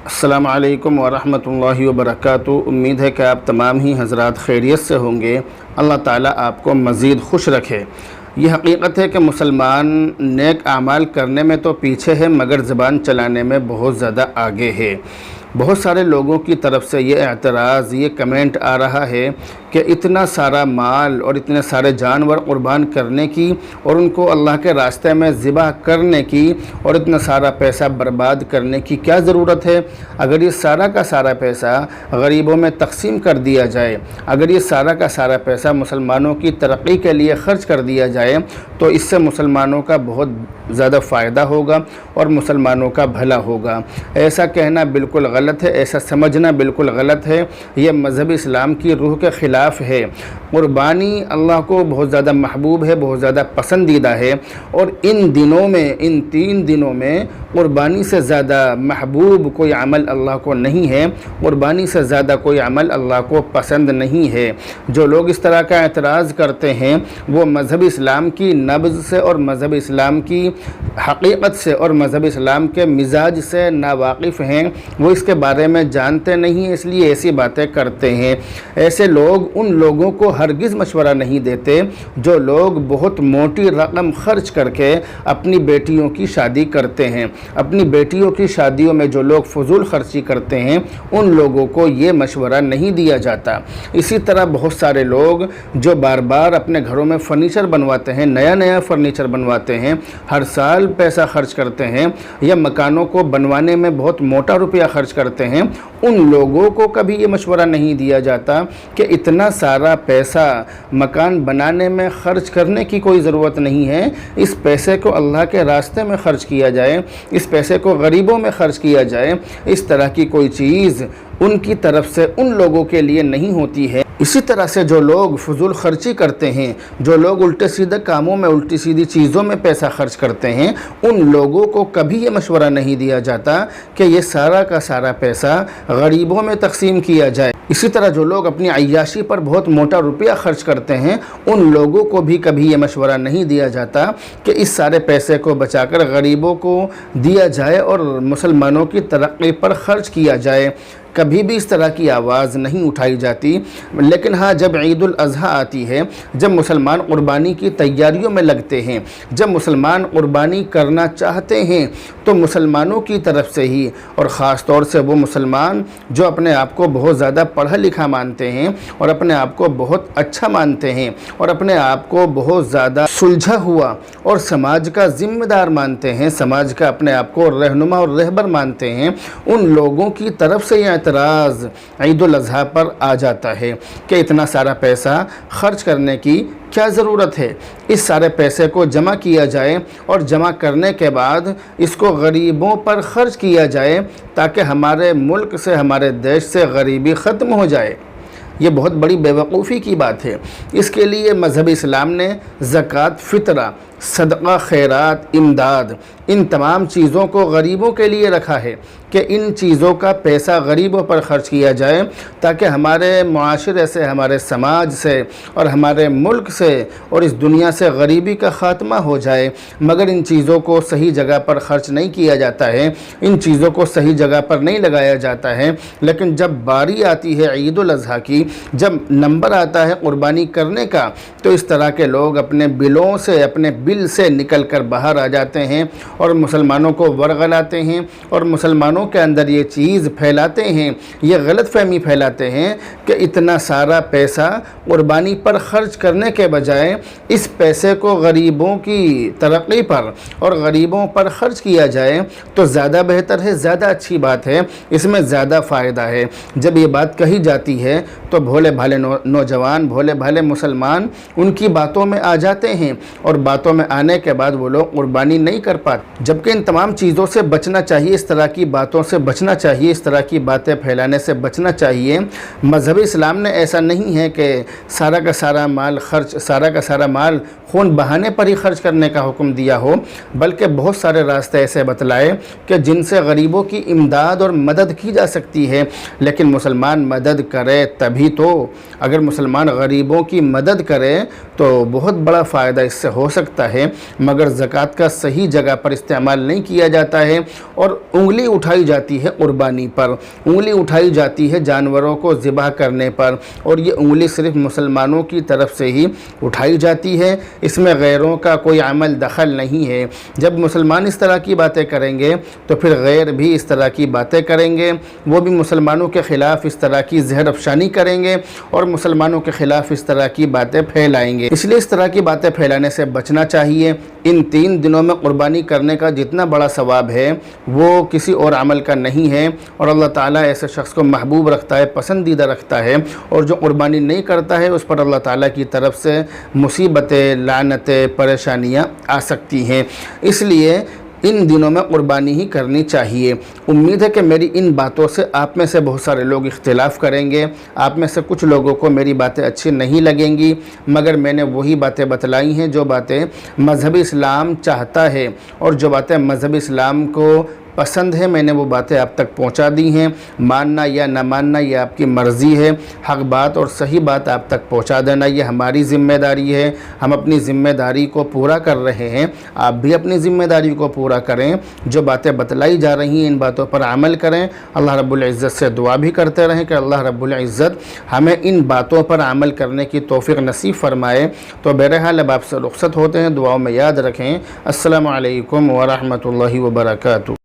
السلام علیکم ورحمۃ اللہ وبرکاتہ۔ امید ہے کہ آپ تمام ہی حضرات خیریت سے ہوں گے۔ اللہ تعالیٰ آپ کو مزید خوش رکھے۔ یہ حقیقت ہے کہ مسلمان نیک اعمال کرنے میں تو پیچھے ہے مگر زبان چلانے میں بہت زیادہ آگے ہے۔ بہت سارے لوگوں کی طرف سے یہ اعتراض، یہ کمنٹ آ رہا ہے کہ اتنا سارا مال اور اتنے سارے جانور قربان کرنے کی اور ان کو اللہ کے راستے میں ذبح کرنے کی اور اتنا سارا پیسہ برباد کرنے کی کیا ضرورت ہے؟ اگر یہ سارا کا سارا پیسہ غریبوں میں تقسیم کر دیا جائے، اگر یہ سارا کا سارا پیسہ مسلمانوں کی ترقی کے لیے خرچ کر دیا جائے تو اس سے مسلمانوں کا بہت زیادہ فائدہ ہوگا اور مسلمانوں کا بھلا ہوگا۔ ایسا کہنا بالکل غلط ہے، ایسا سمجھنا بالکل غلط ہے۔ یہ مذہب اسلام کی روح کے خلاف ہے۔ قربانی اللہ کو بہت زیادہ محبوب ہے، بہت زیادہ پسندیدہ ہے، اور ان دنوں میں، ان 3 دنوں میں قربانی سے زیادہ محبوب کوئی عمل اللہ کو نہیں ہے، قربانی سے زیادہ کوئی عمل اللہ کو پسند نہیں ہے۔ جو لوگ اس طرح کا اعتراض کرتے ہیں وہ مذہب اسلام کی نبض سے اور مذہب اسلام کی حقیقت سے اور مذہب اسلام کے مزاج سے ناواقف ہیں، وہ اس کے بارے میں جانتے نہیں ہیں، اس لیے ایسی باتیں کرتے ہیں۔ ایسے لوگ ان لوگوں کو ہرگز مشورہ نہیں دیتے جو لوگ بہت موٹی رقم خرچ کر کے اپنی بیٹیوں کی شادی کرتے ہیں۔ اپنی بیٹیوں کی شادیوں میں جو لوگ فضول خرچی کرتے ہیں ان لوگوں کو یہ مشورہ نہیں دیا جاتا۔ اسی طرح بہت سارے لوگ جو بار بار اپنے گھروں میں فرنیچر بنواتے ہیں، نیا فرنیچر بنواتے ہیں، ہر سال پیسہ خرچ کرتے ہیں یا مکانوں کو بنوانے میں بہت موٹا روپیہ خرچ کرتے ہیں، ان لوگوں کو کبھی یہ مشورہ نہیں دیا جاتا کہ اتنا سارا پیسہ مکان بنانے میں خرچ کرنے کی کوئی ضرورت نہیں ہے۔ اس پیسے کو اللہ کے راستے میں خرچ کیا جائے، اس پیسے کو غریبوں میں خرچ کیا جائے۔ اس طرح کی کوئی چیز ان کی طرف سے ان لوگوں کے لیے نہیں ہوتی ہے۔ اسی طرح سے جو لوگ فضول خرچی کرتے ہیں، جو لوگ الٹے سیدھے کاموں میں، الٹی سیدھی چیزوں میں پیسہ خرچ کرتے ہیں، ان لوگوں کو کبھی یہ مشورہ نہیں دیا جاتا کہ یہ سارا کا سارا پیسہ غریبوں میں تقسیم کیا جائے۔ اسی طرح جو لوگ اپنی عیاشی پر بہت موٹا روپیہ خرچ کرتے ہیں ان لوگوں کو بھی کبھی یہ مشورہ نہیں دیا جاتا کہ اس سارے پیسے کو بچا کر غریبوں کو دیا جائے اور مسلمانوں کی ترقی پر خرچ کیا جائے۔ کبھی بھی اس طرح کی آواز نہیں اٹھائی جاتی۔ لیکن ہاں، جب عید الاضحیٰ آتی ہے، جب مسلمان قربانی کی تیاریوں میں لگتے ہیں، جب مسلمان قربانی کرنا چاہتے ہیں تو مسلمانوں کی طرف سے ہی، اور خاص طور سے وہ مسلمان جو اپنے آپ کو بہت زیادہ پڑھا لکھا مانتے ہیں اور اپنے آپ کو بہت اچھا مانتے ہیں اور اپنے آپ کو بہت زیادہ سلجھا ہوا اور سماج کا ذمہ دار مانتے ہیں، سماج کا اپنے آپ کو رہنما اور رہبر مانتے ہیں، ان لوگوں کی طرف سے یہ اعتراض عید الاضحیٰ پر آ جاتا ہے کہ اتنا سارا پیسہ خرچ کرنے کی کیا ضرورت ہے؟ اس سارے پیسے کو جمع کیا جائے اور جمع کرنے کے بعد اس کو غریبوں پر خرچ کیا جائے تاکہ ہمارے ملک سے، ہمارے دیش سے غریبی ختم ہو جائے۔ یہ بہت بڑی بیوقوفی کی بات ہے۔ اس کے لیے مذہب اسلام نے زکوٰۃ، فطرہ، صدقہ، خیرات، امداد، ان تمام چیزوں کو غریبوں کے لیے رکھا ہے کہ ان چیزوں کا پیسہ غریبوں پر خرچ کیا جائے تاکہ ہمارے معاشرے سے، ہمارے سماج سے اور ہمارے ملک سے اور اس دنیا سے غریبی کا خاتمہ ہو جائے۔ مگر ان چیزوں کو صحیح جگہ پر خرچ نہیں کیا جاتا ہے، ان چیزوں کو صحیح جگہ پر نہیں لگایا جاتا ہے۔ لیکن جب باری آتی ہے عید الاضحیٰ کی، جب نمبر آتا ہے قربانی کرنے کا، تو اس طرح کے لوگ اپنے بلوں سے، اپنے بل سے نکل کر باہر آ جاتے ہیں اور مسلمانوں کو ورغلاتے ہیں اور مسلمانوں کے اندر یہ چیز پھیلاتے ہیں، یہ غلط فہمی پھیلاتے ہیں کہ اتنا سارا پیسہ قربانی پر خرچ کرنے کے بجائے اس پیسے کو غریبوں کی ترقی پر اور غریبوں پر خرچ کیا جائے تو زیادہ بہتر ہے، زیادہ اچھی بات ہے، اس میں زیادہ فائدہ ہے۔ جب یہ بات کہی جاتی ہے تو بھولے بھالے نوجوان، بھولے بھالے مسلمان ان کی باتوں میں آ جاتے ہیں اور باتوں میں آنے کے بعد وہ لوگ قربانی نہیں کر پاتے، جبکہ ان تمام چیزوں سے بچنا چاہیے، اس طرح کی باتوں سے بچنا چاہیے، اس طرح کی باتیں پھیلانے سے بچنا چاہیے۔ مذہب اسلام نے ایسا نہیں ہے کہ سارا کا سارا مال خرچ، سارا کا سارا مال خون بہانے پر ہی خرچ کرنے کا حکم دیا ہو، بلکہ بہت سارے راستے ایسے بتلائے کہ جن سے غریبوں کی امداد اور مدد کی جا سکتی ہے۔ لیکن مسلمان مدد کرے تبھی تو، اگر مسلمان غریبوں کی مدد کرے تو بہت بڑا فائدہ اس سے ہو سکتا ہے۔ جاتا ہے مگر زکوٰۃ کا صحیح جگہ پر استعمال نہیں کیا جاتا ہے، اور انگلی اٹھائی جاتی ہے قربانی پر، انگلی اٹھائی جاتی ہے جانوروں کو ذبح کرنے پر، اور یہ انگلی صرف مسلمانوں کی طرف سے ہی اٹھائی جاتی ہے، اس میں غیروں کا کوئی عمل دخل نہیں ہے۔ جب مسلمان اس طرح کی باتیں کریں گے تو پھر غیر بھی اس طرح کی باتیں کریں گے، وہ بھی مسلمانوں کے خلاف اس طرح کی زہر افشانی کریں گے اور مسلمانوں کے خلاف اس طرح کی باتیں پھیلائیں گے۔ اس لیے اس طرح کی باتیں پھیلانے سے بچنا چاہیے۔ ان 3 دنوں میں قربانی کرنے کا جتنا بڑا ثواب ہے وہ کسی اور عمل کا نہیں ہے، اور اللہ تعالیٰ ایسے شخص کو محبوب رکھتا ہے، پسندیدہ رکھتا ہے، اور جو قربانی نہیں کرتا ہے اس پر اللہ تعالیٰ کی طرف سے مصیبتیں، لعنتیں، پریشانیاں آ سکتی ہیں۔ اس لیے ان دنوں میں قربانی ہی کرنی چاہیے۔ امید ہے کہ میری ان باتوں سے آپ میں سے بہت سارے لوگ اختلاف کریں گے، آپ میں سے کچھ لوگوں کو میری باتیں اچھی نہیں لگیں گی، مگر میں نے وہی باتیں بتلائی ہیں جو باتیں مذہب اسلام چاہتا ہے، اور جو باتیں مذہب اسلام کو پسند ہے میں نے وہ باتیں آپ تک پہنچا دی ہیں۔ ماننا یا نہ ماننا یہ آپ کی مرضی ہے، حق بات اور صحیح بات آپ تک پہنچا دینا یہ ہماری ذمہ داری ہے۔ ہم اپنی ذمہ داری کو پورا کر رہے ہیں، آپ بھی اپنی ذمہ داری کو پورا کریں، جو باتیں بتلائی جا رہی ہیں ان باتوں پر عمل کریں۔ اللہ رب العزت سے دعا بھی کرتے رہیں کہ اللہ رب العزت ہمیں ان باتوں پر عمل کرنے کی توفیق نصیب فرمائے۔ تو بہرحال اب آپ سے رخصت ہوتے ہیں، دعاؤں میں یاد رکھیں۔ السلام علیکم ورحمۃ اللہ وبرکاتہ۔